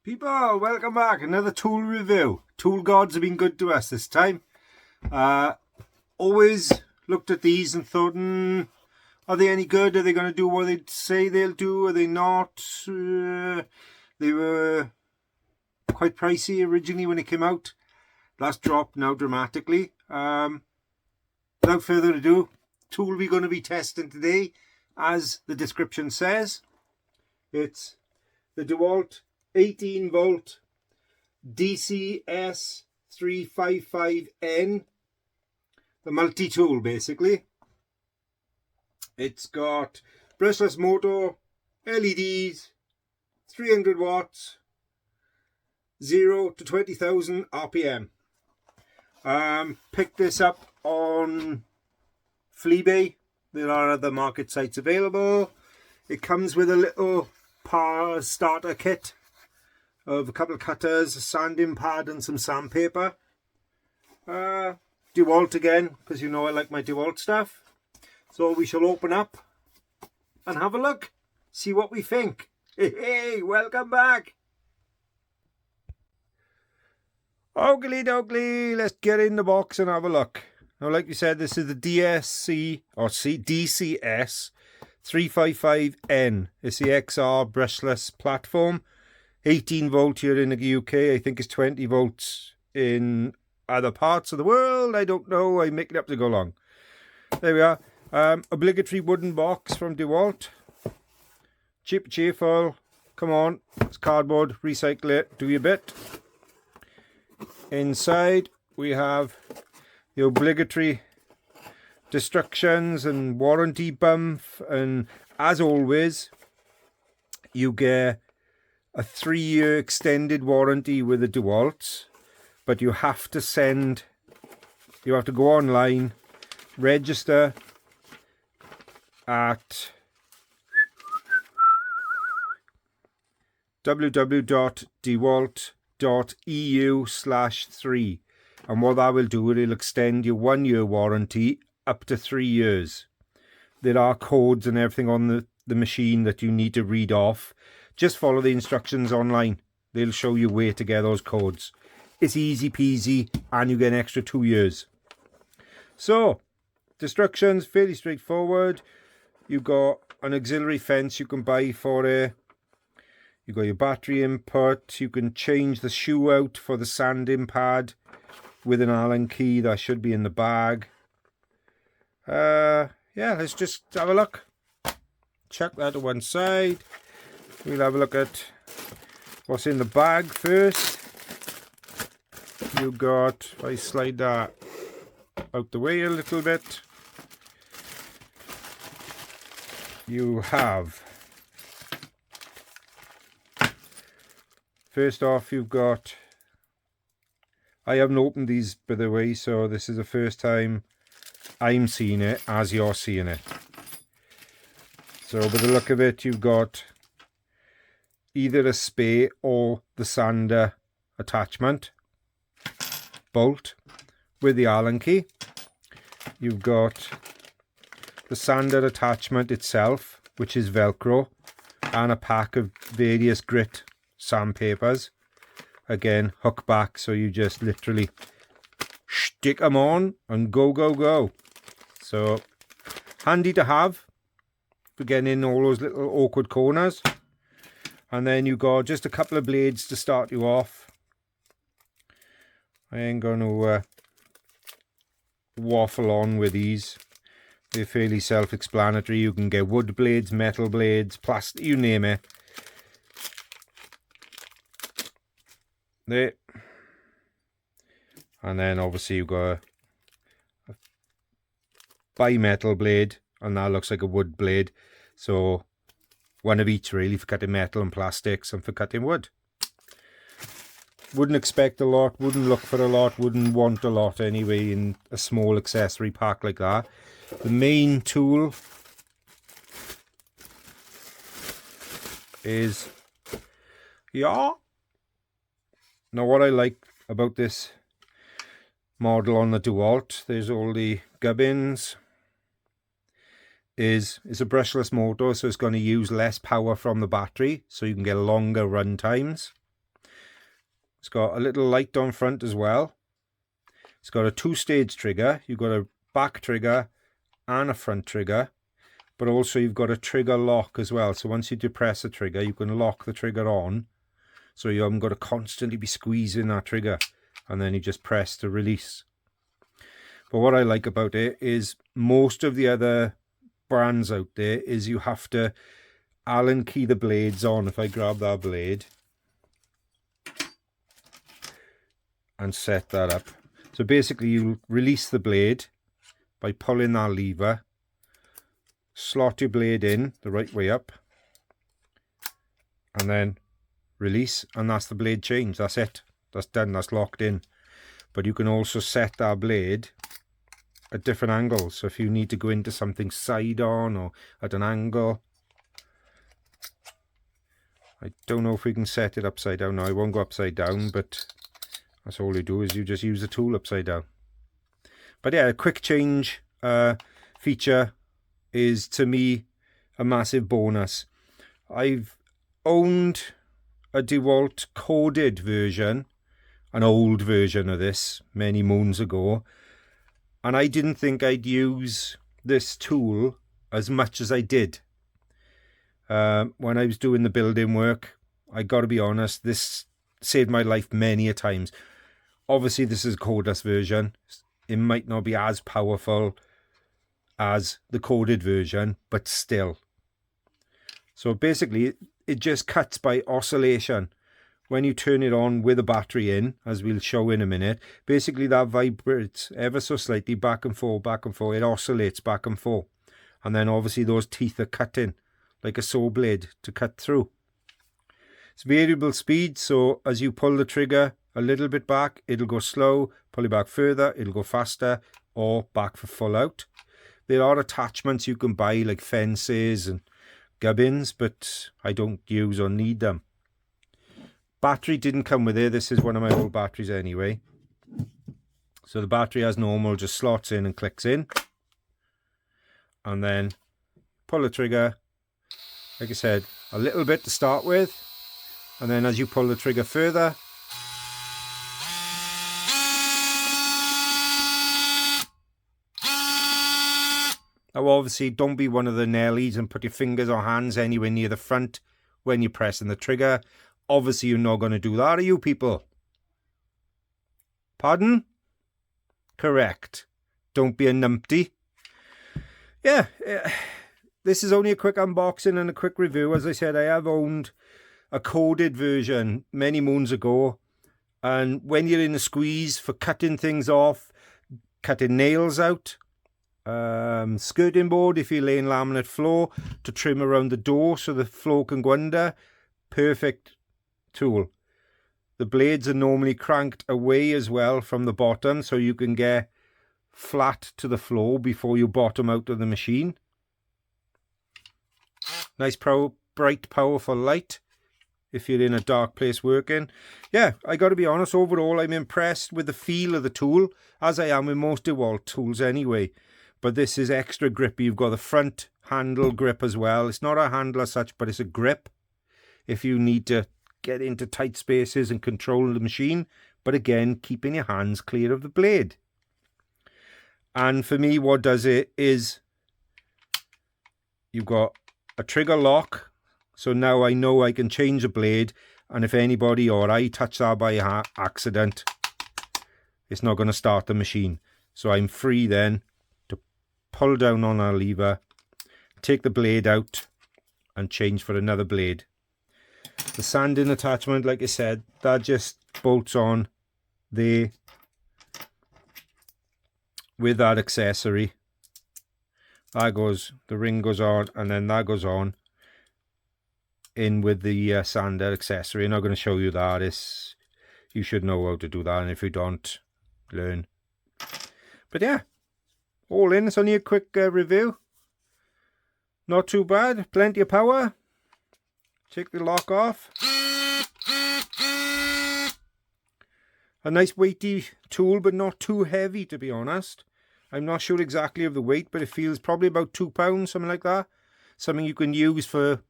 People, welcome back. Another tool review. Tool gods have been good to us this time. Always looked at these and thought, are they any good? Are they going to do what they say they'll do? Are they not? They were quite pricey originally when it came out. That's dropped now dramatically. Without further ado, tool we're going to be testing today, as the description says, it's the Dewalt 18 volt DCS 355N, the multi-tool basically. It's got brushless motor, LEDs, 300 watts, 0 to 20,000 RPM. Picked this up on Fleabay. There are other market sites available. It comes with a little power starter kit of a couple of cutters, a sanding pad and some sandpaper. Dewalt again, because you know I like my Dewalt stuff. So we shall open up and have a look, see what we think. Hey, welcome back. Oakley dokley, let's get in the box and have a look. Now, like we said, this is the DCS 355N. It's the XR brushless platform. 18 volt here in the UK. I think it's 20 volts in other parts of the world. I don't know. I make it up to go along. There we are. Obligatory wooden box from Dewalt. Cheap, cheerful. Come on. It's cardboard. Recycle it. Do your bit. Inside we have the obligatory instructions and warranty bump, and as always you get a 3-year extended warranty with the Dewalt, but you have to go online, register at www.dewalt.eu/3, and what that will do, it'll extend your 1-year warranty up to 3 years. There are codes and everything on the machine that you need to read off. Just follow the instructions online. They'll show you where to get those codes. It's easy peasy, and you get an extra 2 years. So, the instructions, fairly straightforward. You've got an auxiliary fence you can buy for it. You've got your battery input. You can change the shoe out for the sanding pad with an Allen key. That should be in the bag. Yeah, let's just have a look. Chuck that to one side. We'll have a look at what's in the bag first. You got, if I slide that out the way a little bit, you have, first off, you've got, I haven't opened these by the way, so this is the first time I'm seeing it as you're seeing it. So by the look of it, you've got either a spare or the sander attachment bolt with the Allen key. You've got the sander attachment itself, which is Velcro, and a pack of various grit sandpapers. Again, hook back, so you just literally stick them on and go, go, go. So handy to have for getting in all those little awkward corners. And then you got just a couple of blades to start you off. I ain't going to waffle on with these. They're fairly self-explanatory. You can get wood blades, metal blades, plastic, you name it. There. And then obviously you've got a bi-metal blade, and that looks like a wood blade. So one of each really for cutting metal and plastics and for cutting wood. Wouldn't expect a lot, wouldn't look for a lot, wouldn't want a lot anyway in a small accessory pack like that. The main tool is, yeah. Now what I like about this model on the Dewalt, there's all the gubbins, is it's a brushless motor, so it's going to use less power from the battery, so you can get longer run times. It's got a little light on front as well. It's got a 2-stage trigger. You've got a back trigger and a front trigger, but also you've got a trigger lock as well. So once you depress the trigger, you can lock the trigger on, so you haven't got to constantly be squeezing that trigger, and then you just press to release. But what I like about it is most of the other brands out there is you have to Allen key the blades on. If I grab that blade and set that up, so basically you release the blade by pulling that lever, slot your blade in the right way up, and then release, and that's the blade change. That's it, that's done, that's locked in. But you can also set that blade at different angles, so if you need to go into something side on or at an angle. I don't know if we can set it upside down. No, I won't go upside down, but that's all you do, is you just use the tool upside down. But yeah, a quick change feature is, to me, a massive bonus. I've owned a Dewalt coded version, an old version of this, many moons ago, and I didn't think I'd use this tool as much as I did. When I was doing the building work, I got to be honest, this saved my life many a times. Obviously, this is a codeless version. It might not be as powerful as the coded version, but still. So basically, it just cuts by oscillation. When you turn it on with a battery in, as we'll show in a minute, basically that vibrates ever so slightly back and forth, back and forth. It oscillates back and forth. And then obviously those teeth are cut in like a saw blade to cut through. It's variable speed, so as you pull the trigger a little bit back, it'll go slow. Pull it back further, it'll go faster, or back for full out. There are attachments you can buy, like fences and gubbins, but I don't use or need them. Battery didn't come with it. This is one of my old batteries anyway. So the battery, as normal, just slots in and clicks in. And then pull the trigger. Like I said, a little bit to start with. And then as you pull the trigger further, now obviously don't be one of the Nellies and put your fingers or hands anywhere near the front when you're pressing the trigger. Obviously you're not going to do that, are you people? Pardon? Correct. Don't be a numpty. Yeah, this is only a quick unboxing and a quick review. As I said, I have owned a coded version many moons ago. And when you're in a squeeze for cutting things off, cutting nails out, skirting board if you're laying laminate floor, to trim around the door so the floor can go under, perfect tool. The blades are normally cranked away as well from the bottom, so you can get flat to the floor before you bottom out of the machine. Nice bright powerful light if you're in a dark place working. Yeah, I got to be honest, overall I'm impressed with the feel of the tool, as I am with most Dewalt tools anyway. But this is extra grippy. You've got the front handle grip as well. It's not a handle as such, but it's a grip if you need to get into tight spaces and control the machine, but again, keeping your hands clear of the blade. And for me, what does it is you've got a trigger lock, so now I know I can change the blade, and if anybody or I touch that by accident, it's not going to start the machine. So I'm free then to pull down on our lever, take the blade out and change for another blade. The sanding attachment, like I said, that just bolts on there with that accessory. That goes, the ring goes on, and then that goes on in with the sander accessory. I'm not going to show you that. You should know how to do that, and if you don't, learn. But yeah, all in. It's only a quick review. Not too bad. Plenty of power. Take the lock off. A nice weighty tool, but not too heavy, to be honest. I'm not sure exactly of the weight, but it feels probably about 2 pounds, something like that. Something you can use for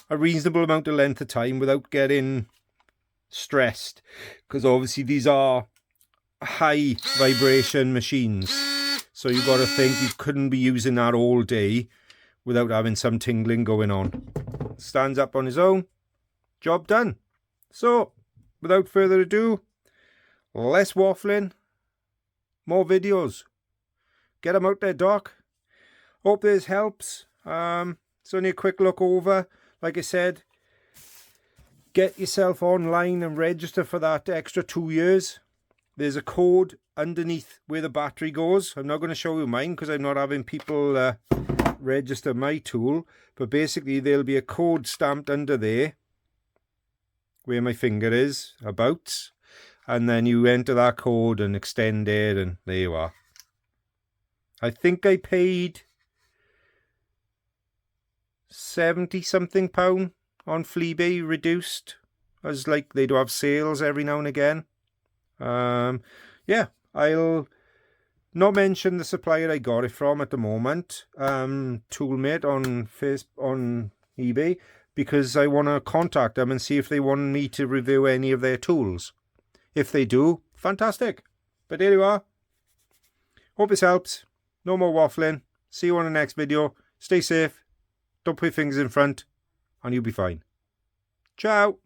a reasonable amount of length of time without getting stressed, because obviously these are high vibration machines, so you've got to think you couldn't be using that all day without having some tingling going on. Stands up on his own, job done. So without further ado, less waffling, more videos. Get them out there, Doc. Hope this helps. It's only a quick look over. Like I said, get yourself online and register for that extra 2 years. There's a code underneath where the battery goes. I'm not going to show you mine because I'm not having people register my tool. But basically there'll be a code stamped under there where my finger is, about. And then you enter that code and extend it, and there you are. I think I paid 70 something pound on Fleabay reduced, as like they do have sales every now and again. Yeah, I'll not mention the supplier I got it from at the moment, Toolmate on eBay, because I want to contact them and see if they want me to review any of their tools. If they do, fantastic. But there you are. Hope this helps. No more waffling. See you on the next video. Stay safe. Don't put your fingers in front, and you'll be fine. Ciao.